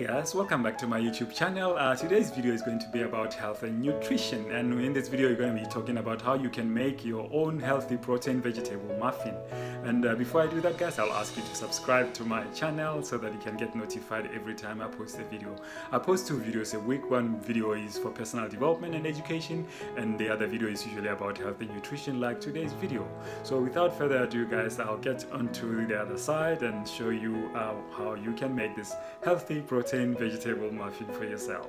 Hey guys, welcome back to my YouTube channel. Today's video is going to be about health and nutrition, and in this video you're going to be talking about how you can make your own healthy protein vegetable muffin. And before I do that guys, I'll ask you to subscribe to my channel so that you can get notified every time I post a video. I post 2 videos a week. One video is for personal development and education, and the other video is usually about health and nutrition like today's video. So without further ado guys, I'll get onto the other side and show you how you can make this healthy protein vegetable muffin for yourself.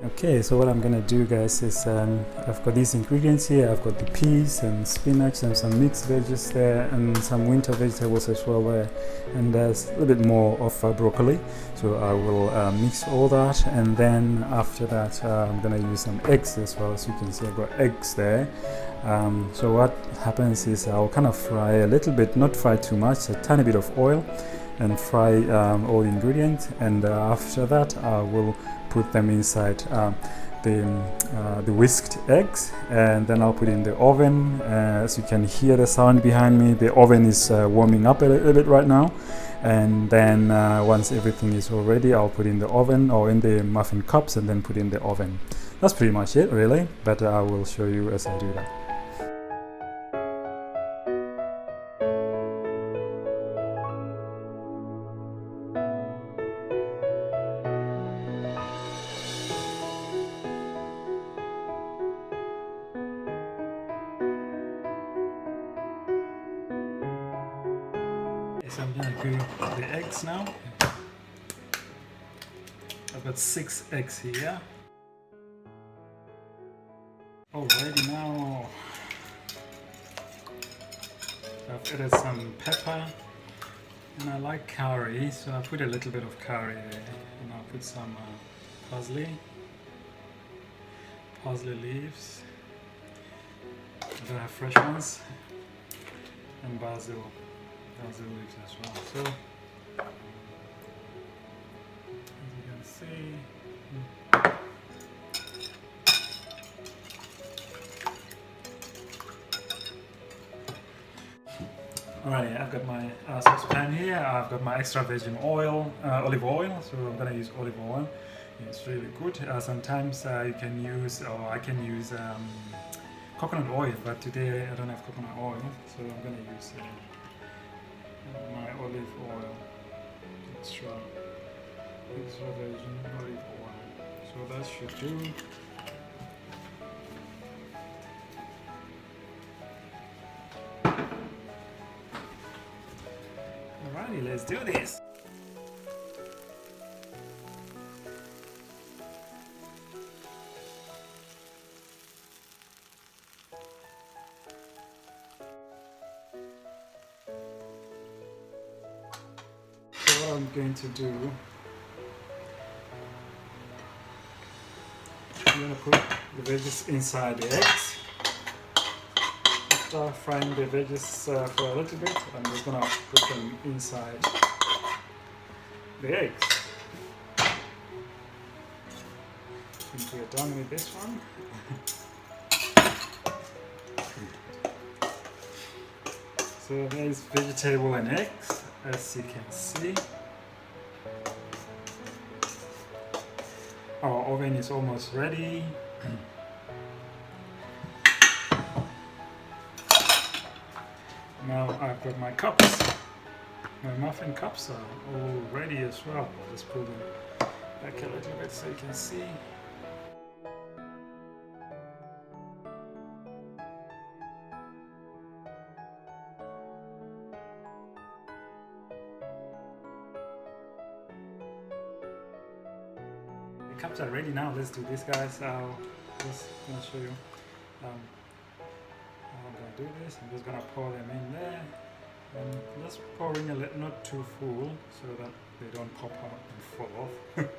Okay, so what I'm gonna do guys is I've got these ingredients here. I've got the peas and spinach and some mixed veggies there and some winter vegetables as well there, and there's a little bit more of broccoli. So I will mix all that, and then after that I'm gonna use some eggs as well. As you can see, I've got eggs there. So what happens is I'll kind of fry a little bit, not fry too much, a tiny bit of oil, and fry all the ingredients, and after that I will put them inside the whisked eggs, and then I'll put in the oven. As you can hear the sound behind me, the oven is warming up a little bit right now, and then once everything is all ready, I'll put in the oven or in the muffin cups and then put in the oven. That's pretty much it really, but I will show you as I do that. So I'm going to do the eggs now. I've got 6 eggs here. Already now I've added some pepper, and I like curry, so I put a little bit of curry there, and I'll put some parsley leaves. I don't have fresh ones, and basil leaves as well. So as you can see, alright, I've got my saucepan here. I've got my extra virgin oil, olive oil. So I'm gonna use olive oil. It's really good. Sometimes you can use, or I can use coconut oil, but today I don't have coconut oil, so I'm gonna use my olive oil, extra virgin olive oil. So that should do. Alrighty, let's do this. So what I'm going to do, I'm going to put the veggies inside the eggs. After frying the veggies for a little bit, I'm just going to put them inside the eggs. I think we're done with this one. So there's vegetable and eggs, as you can see. Our oven is almost ready. Now I've got my cups. My muffin cups are all ready as well. I'll just pull them back a little bit so you can see. The cups are ready now. Let's do this guys. I'll just gonna show you how I'm gonna do this. I'm just gonna pour them in there, and just pouring a little, not too full, so that they don't pop out and fall off.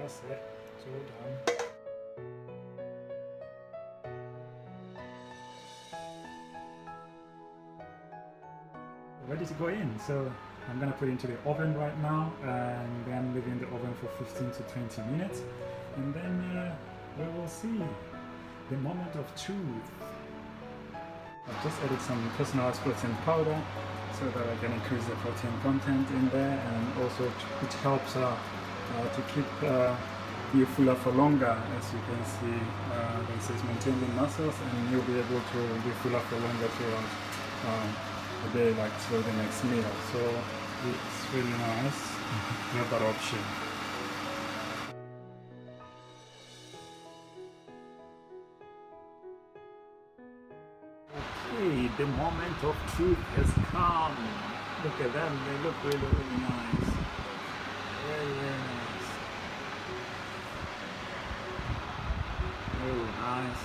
That's it. It's all done. Ready to go in. So I'm gonna put it into the oven right now and then leave it in the oven for 15 to 20 minutes, and then we will see the moment of truth. I've just added some personalized protein powder so that I can increase the protein content in there, and also which helps to keep you fuller for longer. As you can see, this is maintaining muscles, and you'll be able to be fuller for longer throughout the day, like through the next meal. So it's really nice to have that option. Okay, the moment of truth has come. Look at them, they look really, really nice. Very, very nice. Oh, nice.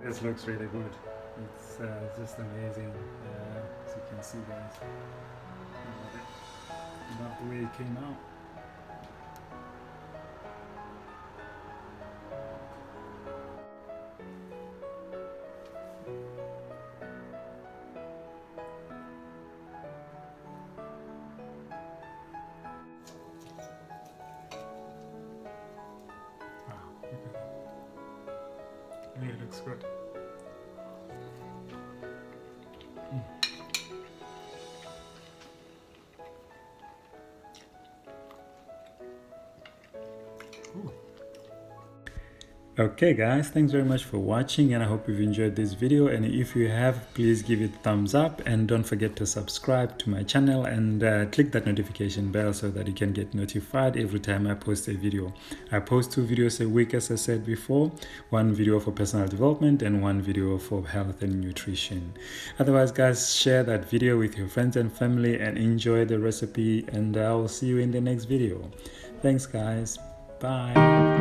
This looks really good. It's just amazing, as you can see, guys. I love the way it came out. Wow, look at that. Really looks good. Ooh. Okay guys, thanks very much for watching, and I hope you've enjoyed this video, and if you have, please give it a thumbs up, and don't forget to subscribe to my channel and click that notification bell so that you can get notified every time I post a video. I post 2 videos a week, as I said before, 1 video for personal development and 1 video for health and nutrition. Otherwise guys, share that video with your friends and family and enjoy the recipe, and I will see you in the next video. Thanks guys, bye.